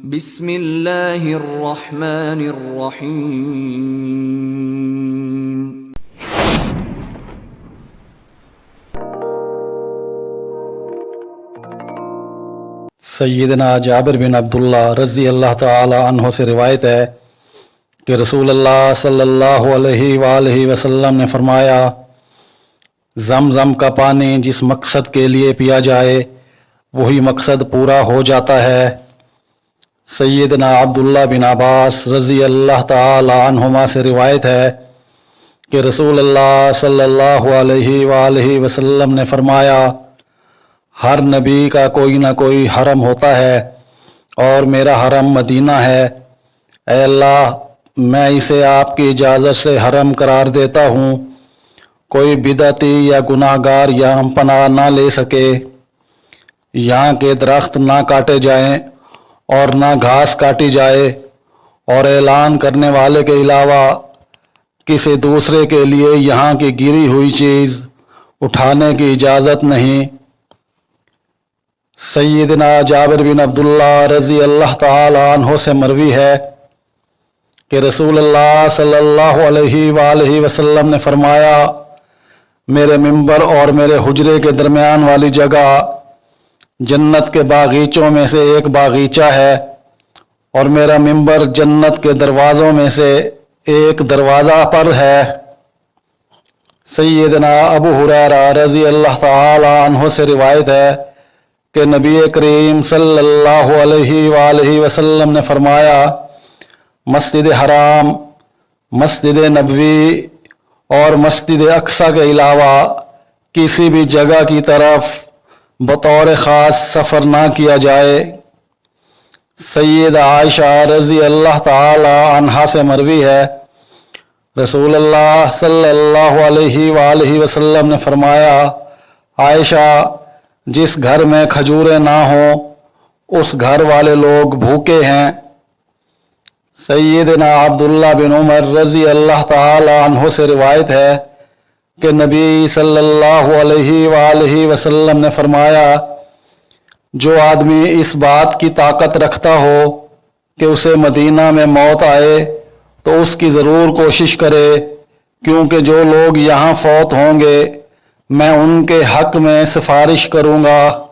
بسم اللہ الرحمن الرحیم۔ سیدنا جابر بن عبداللہ رضی اللہ تعالی عنہ سے روایت ہے کہ رسول اللہ صلی اللہ علیہ وآلہ وسلم نے فرمایا، زمزم کا پانی جس مقصد کے لیے پیا جائے وہی مقصد پورا ہو جاتا ہے۔ سیدنا عبداللہ بن عباس رضی اللہ تعالی عنہما سے روایت ہے کہ رسول اللہ صلی اللہ علیہ وآلہ وسلم نے فرمایا، ہر نبی کا کوئی نہ کوئی حرم ہوتا ہے اور میرا حرم مدینہ ہے۔ اے اللہ، میں اسے آپ کی اجازت سے حرم قرار دیتا ہوں، کوئی بدعتی یا گناہ گار یہاں پناہ نہ لے سکے، یہاں کے درخت نہ کاٹے جائیں اور نہ گھاس کاٹی جائے، اور اعلان کرنے والے کے علاوہ کسی دوسرے کے لیے یہاں کی گری ہوئی چیز اٹھانے کی اجازت نہیں۔ سیدنا جابر بن عبداللہ رضی اللہ تعالی عنہ سے مروی ہے کہ رسول اللہ صلی اللہ علیہ وآلہ وسلم نے فرمایا، میرے ممبر اور میرے حجرے کے درمیان والی جگہ جنت کے باغیچوں میں سے ایک باغیچہ ہے، اور میرا ممبر جنت کے دروازوں میں سے ایک دروازہ پر ہے۔ سیدنا ابو ہریرہ رضی اللہ تعالی عنہ سے روایت ہے کہ نبی کریم صلی اللہ علیہ وآلہ وسلم نے فرمایا، مسجد حرام، مسجد نبوی اور مسجد اقصی کے علاوہ کسی بھی جگہ کی طرف بطور خاص سفر نہ کیا جائے۔ سیدہ عائشہ رضی اللہ تعالی عنہا سے مروی ہے، رسول اللہ صلی اللہ علیہ وآلہ وسلم نے فرمایا، عائشہ، جس گھر میں کھجوریں نہ ہوں اس گھر والے لوگ بھوکے ہیں۔ سیدنا عبداللہ بن عمر رضی اللہ تعالی عنہ سے روایت ہے کہ نبی صلی اللہ علیہ وآلہ وسلم نے فرمایا، جو آدمی اس بات کی طاقت رکھتا ہو کہ اسے مدینہ میں موت آئے تو اس کی ضرور کوشش کرے، کیونکہ جو لوگ یہاں فوت ہوں گے میں ان کے حق میں سفارش کروں گا۔